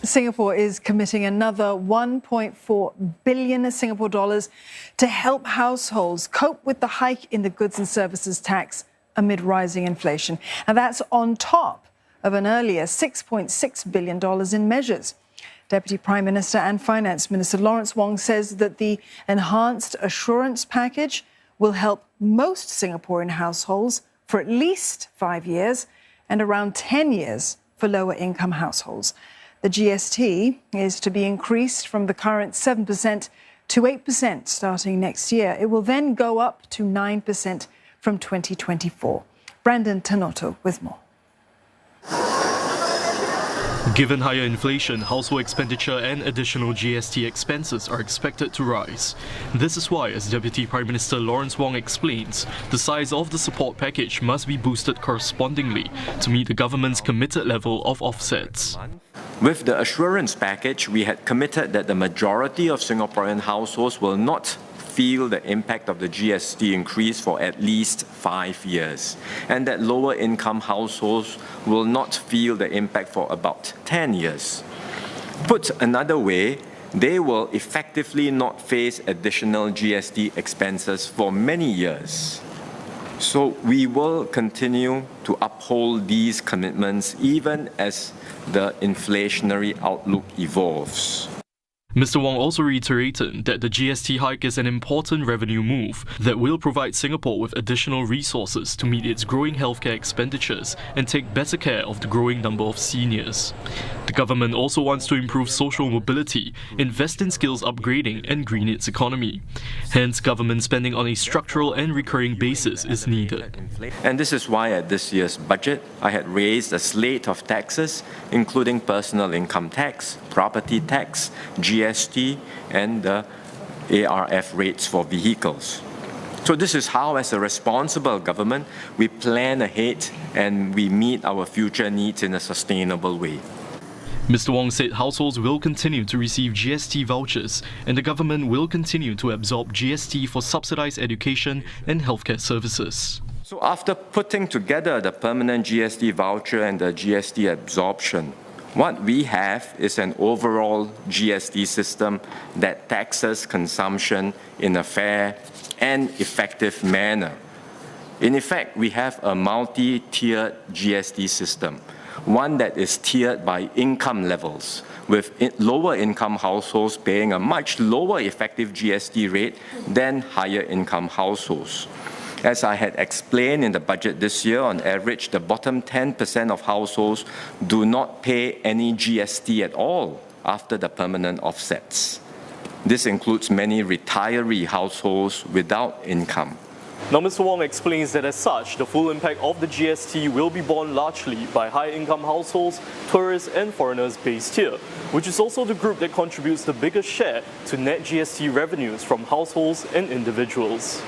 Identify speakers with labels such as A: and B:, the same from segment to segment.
A: Singapore is committing another 1.4 billion Singapore dollars to help households cope with the hike in the goods and services tax amid rising inflation. And that's on top of an earlier $6.6 billion in measures. Deputy Prime Minister and Finance Minister Lawrence Wong says that the enhanced assurance package will help most Singaporean households for at least 5 years and around 10 years for lower income households. The GST is to be increased from the current 7% to 8% starting next year. It will then go up to 9% from 2024. Brandon Tanoto with more.
B: Given higher inflation, household expenditure and additional GST expenses are expected to rise. This is why, as Deputy Prime Minister Lawrence Wong explains, the size of the support package must be boosted correspondingly to meet the government's committed level of offsets.
C: With the assurance package, we had committed that the majority of Singaporean households will not feel the impact of the GST increase for at least 5 years, and that lower income households will not feel the impact for about 10 years. Put another way, they will effectively not face additional GST expenses for many years. So we will continue to uphold these commitments even as the inflationary outlook evolves.
B: Mr. Wong also reiterated that the GST hike is an important revenue move that will provide Singapore with additional resources to meet its growing healthcare expenditures and take better care of the growing number of seniors. The government also wants to improve social mobility, invest in skills upgrading and green its economy. Hence, government spending on a structural and recurring basis is needed.
C: And this is why at this year's budget, I had raised a slate of taxes, including personal income tax, property tax, GST and the ARF rates for vehicles. So this is how, as a responsible government, we plan ahead and we meet our future needs in a sustainable way.
B: Mr. Wong said households will continue to receive GST vouchers and the government will continue to absorb GST for subsidised education and healthcare services.
C: So after putting together the permanent GST voucher and the GST absorption, what we have is an overall GST system that taxes consumption in a fair and effective manner. In effect, we have a multi-tiered GST system, one that is tiered by income levels, with lower income households paying a much lower effective GST rate than higher income households. As I had explained in the budget this year, on average, the bottom 10% of households do not pay any GST at all after the permanent offsets. This includes many retiree households without income.
B: Now, Mr. Wong explains that as such, the full impact of the GST will be borne largely by high-income households, tourists and foreigners based here, which is also the group that contributes the biggest share to net GST revenues from households and individuals.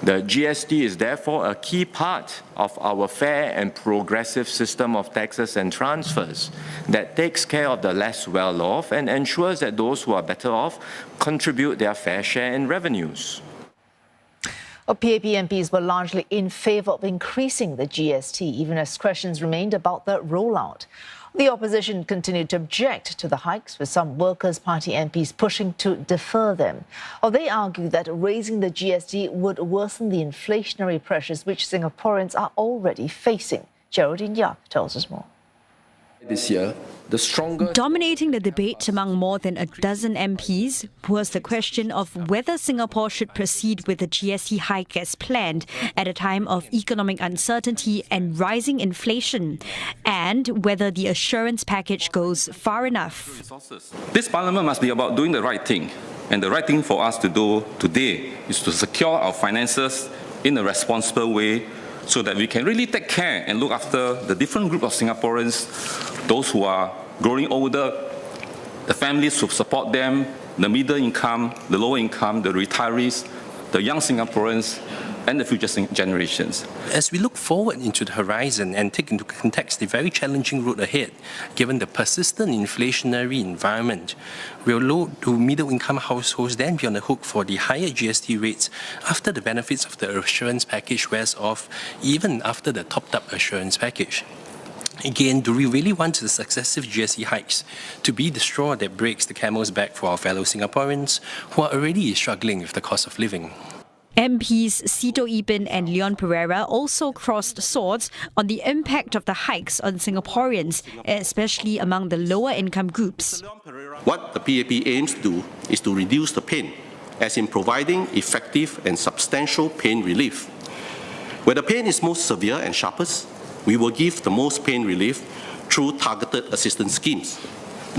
C: The GST is therefore a key part of our fair and progressive system of taxes and transfers that takes care of the less well-off and ensures that those who are better off contribute their fair share in revenues.
D: PAP MPs were largely in favour of increasing the GST, even as questions remained about the rollout. The opposition continued to object to the hikes, with some Workers Party MPs pushing to defer them. They argue that raising the GST would worsen the inflationary pressures which Singaporeans are already facing. Geraldine Yap tells us more.
E: This year,
F: dominating the debate among more than a dozen MPs was the question of whether Singapore should proceed with the GST hike as planned at a time of economic uncertainty and rising inflation, and whether the assurance package goes far enough.
E: This parliament must be about doing the right thing, and the right thing for us to do today is to secure our finances in a responsible way so that we can really take care and look after the different group of Singaporeans, those who are growing older, the families who support them, the middle income, the lower income, the retirees, the young Singaporeans, and the future generations.
G: As we look forward into the horizon and take into context the very challenging road ahead, given the persistent inflationary environment, will low to middle income households then be on the hook for the higher GST rates after the benefits of the assurance package wears off, even after the topped up assurance package? Again, do we really want the successive GST hikes to be the straw that breaks the camel's back for our fellow Singaporeans who are already struggling with the cost of living?
F: MPs Sito Ipin and Leon Pereira also crossed swords on the impact of the hikes on Singaporeans, especially among the lower income groups.
H: What the PAP aims to do is to reduce the pain, as in providing effective and substantial pain relief. Where the pain is most severe and sharpest, we will give the most pain relief through targeted assistance schemes.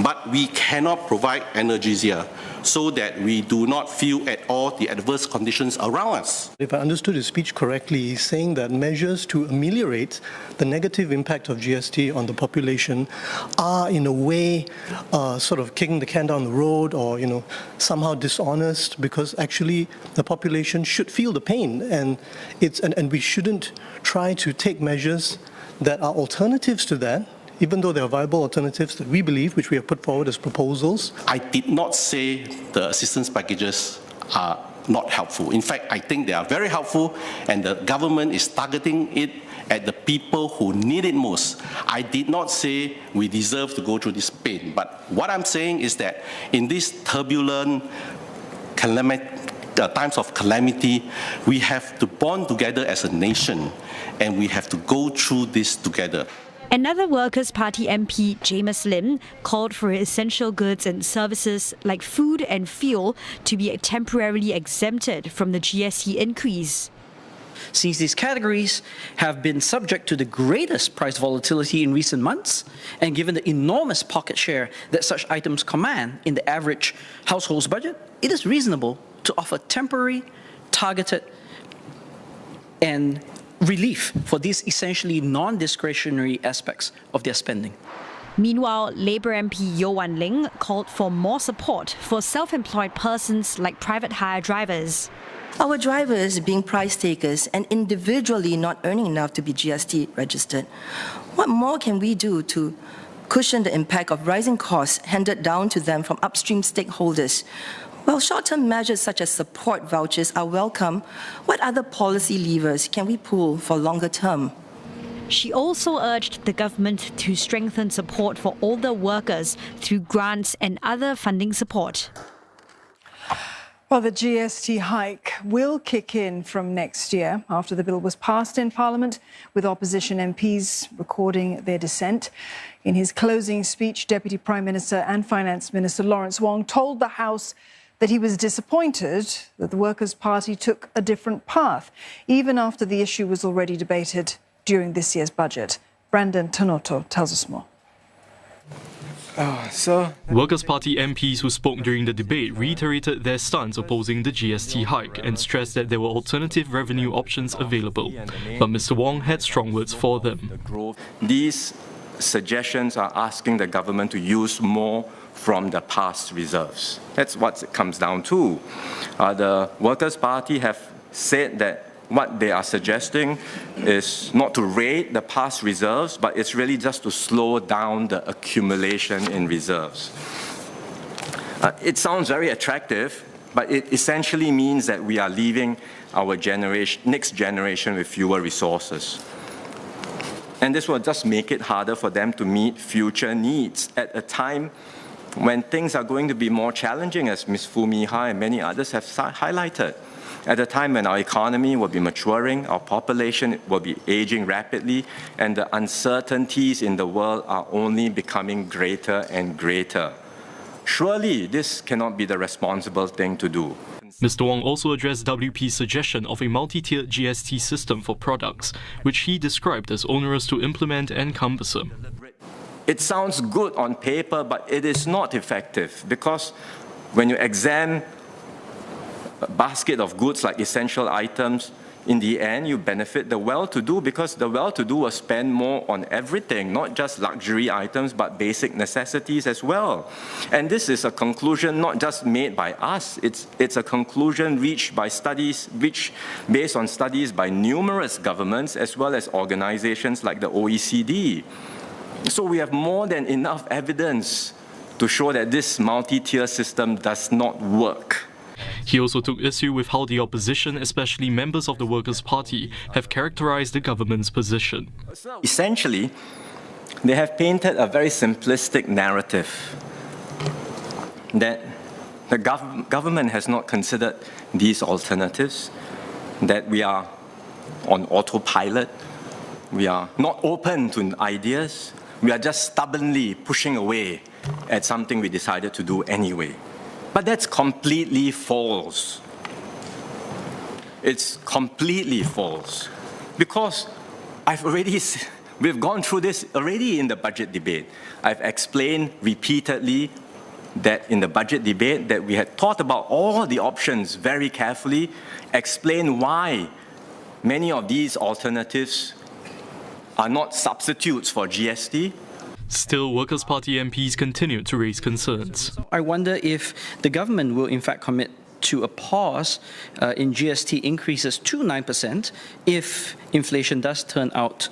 H: But we cannot provide analgesia so that we do not feel at all the adverse conditions around us.
I: If I understood his speech correctly, he's saying that measures to ameliorate the negative impact of GST on the population are in a way sort of kicking the can down the road or somehow dishonest, because actually the population should feel the pain, and we shouldn't try to take measures that are alternatives to that, even though there are viable alternatives that we believe, which we have put forward as proposals.
H: I did not say the assistance packages are not helpful. In fact, I think they are very helpful, and the government is targeting it at the people who need it most. I did not say we deserve to go through this pain, but what I'm saying is that in these turbulent times of calamity, we have to bond together as a nation, and we have to go through this together.
F: Another Workers Party MP, James Lim, called for essential goods and services like food and fuel to be temporarily exempted from the GST increase.
J: Since these categories have been subject to the greatest price volatility in recent months, and given the enormous pocket share that such items command in the average household's budget, it is reasonable to offer temporary, targeted, and relief for these essentially non-discretionary aspects of their spending.
F: Meanwhile, Labour MP Yeo Wan Ling called for more support for self-employed persons like private hire drivers.
K: Our drivers being price takers and individually not earning enough to be GST registered. What more can we do to cushion the impact of rising costs handed down to them from upstream stakeholders? While short-term measures such as support vouchers are welcome, what other policy levers can we pull for longer term?
F: She also urged the government to strengthen support for older workers through grants and other funding support.
A: Well, the GST hike will kick in from next year after the bill was passed in Parliament, with opposition MPs recording their dissent. In his closing speech, Deputy Prime Minister and Finance Minister Lawrence Wong told the House that he was disappointed that the Workers' Party took a different path, even after the issue was already debated during this year's budget. Brandon Tanoto tells us more.
B: Workers' Party MPs who spoke during the debate reiterated their stance opposing the GST hike and stressed that there were alternative revenue options available. But Mr. Wong had strong words for them.
C: These suggestions are asking the government to use more from the past reserves. That's what it comes down to. The Workers' Party have said that what they are suggesting is not to raid the past reserves, but it's really just to slow down the accumulation in reserves. It sounds very attractive, but it essentially means that we are leaving our next generation with fewer resources. And this will just make it harder for them to meet future needs at a time when things are going to be more challenging, as Ms. Foo Mee Ha and many others have highlighted. At a time when our economy will be maturing, our population will be aging rapidly, and the uncertainties in the world are only becoming greater and greater. Surely this cannot be the responsible thing to do.
B: Mr. Wong also addressed WP's suggestion of a multi-tiered GST system for products, which he described as onerous to implement and cumbersome.
C: It sounds good on paper, but it is not effective, because when you examine a basket of goods like essential items, in the end you benefit the well-to-do, because the well-to-do will spend more on everything, not just luxury items, but basic necessities as well. And this is a conclusion not just made by us, it's a conclusion reached by studies, based on studies by numerous governments as well as organizations like the OECD. So we have more than enough evidence to show that this multi-tier system does not work.
B: He also took issue with how the opposition, especially members of the Workers' Party, have characterized the government's position.
C: Essentially, they have painted a very simplistic narrative that the government has not considered these alternatives, that we are on autopilot, we are not open to ideas, we are just stubbornly pushing away at something we decided to do anyway. But that's completely false. It's completely false. Because we've gone through this already in the budget debate. I've explained repeatedly that in the budget debate that we had thought about all the options very carefully, explained why many of these alternatives are not substitutes for GST.
B: Still, Workers' Party MPs continue to raise concerns.
J: I wonder if the government will in fact commit to a pause in GST increases to 9% if inflation does turn out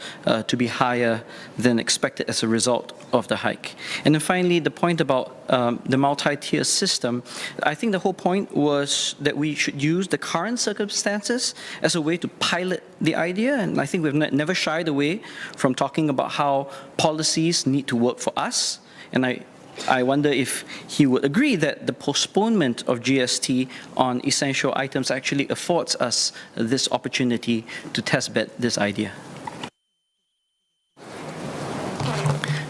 J: to be higher than expected as a result of the hike. And then finally, the point about the multi-tier system, I think the whole point was that we should use the current circumstances as a way to pilot the idea, and I think we've never shied away from talking about how policies need to work for us, and I wonder if he would agree that the postponement of GST on essential items actually affords us this opportunity to test bed this idea.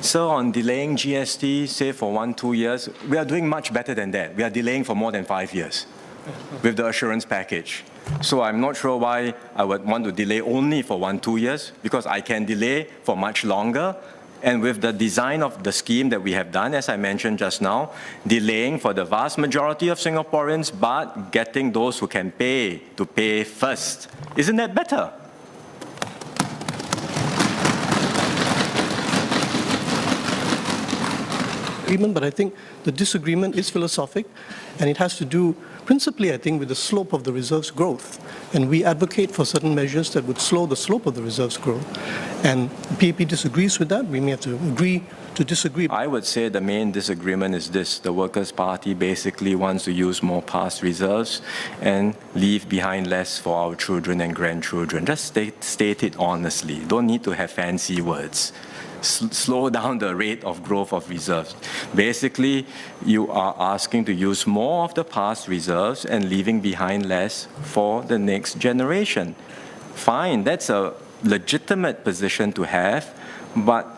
C: So on delaying GST, say for 1-2 years, we are doing much better than that. We are delaying for more than 5 years with the assurance package. So I'm not sure why I would want to delay only for 1-2 years, because I can delay for much longer. And with the design of the scheme that we have done, as I mentioned just now, delaying for the vast majority of Singaporeans, but getting those who can pay to pay first. Isn't that better?
I: But I think the disagreement is philosophic, and it has to do principally, I think, with the slope of the reserves growth. And we advocate for certain measures that would slow the slope of the reserves growth. And PAP disagrees with that. We may have to agree to disagree.
C: I would say the main disagreement is this. The Workers' Party basically wants to use more past reserves and leave behind less for our children and grandchildren. Just state it honestly. Don't need to have fancy words. Slow down the rate of growth of reserves. Basically, you are asking to use more of the past reserves and leaving behind less for the next generation. Fine, that's a legitimate position to have, but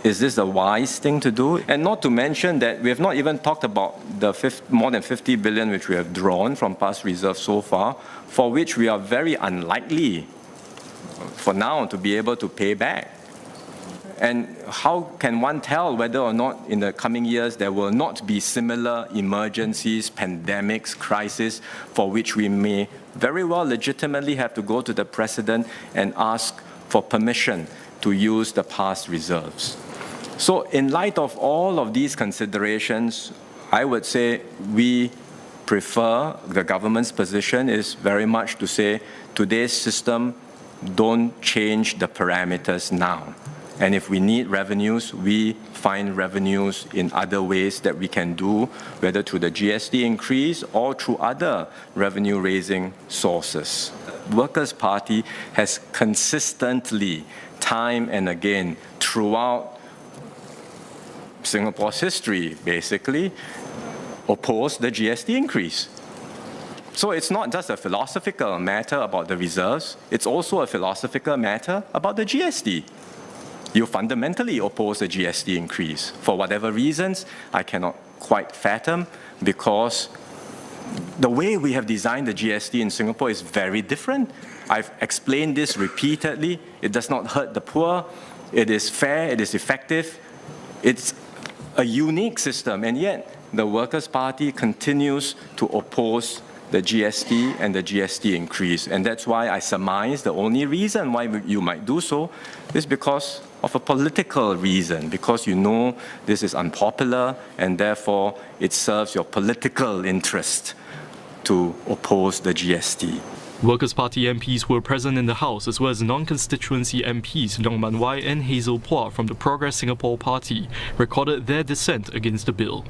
C: is this a wise thing to do? And not to mention that we have not even talked about the more than 50 billion which we have drawn from past reserves so far, for which we are very unlikely for now to be able to pay back. And how can one tell whether or not in the coming years there will not be similar emergencies, pandemics, crises, for which we may very well legitimately have to go to the President and ask for permission to use the past reserves. So in light of all of these considerations, I would say we prefer, the government's position is very much to say, today's system, don't change the parameters now. And if we need revenues, we find revenues in other ways that we can do, whether through the GST increase or through other revenue-raising sources. The Workers' Party has consistently, time and again, throughout Singapore's history, basically, opposed the GST increase. So it's not just a philosophical matter about the reserves, it's also a philosophical matter about the GST. You fundamentally oppose the GST increase. For whatever reasons, I cannot quite fathom, because the way we have designed the GST in Singapore is very different. I've explained this repeatedly. It does not hurt the poor. It is fair. It is effective. It's a unique system, and yet the Workers' Party continues to oppose the GST and the GST increase. And that's why I surmise the only reason why you might do so is because of a political reason, because you know this is unpopular and therefore it serves your political interest to oppose the GST.
B: Workers' Party MPs were present in the House, as well as non-constituency MPs Dong Man Wai and Hazel Phua from the Progress Singapore Party recorded their dissent against the bill.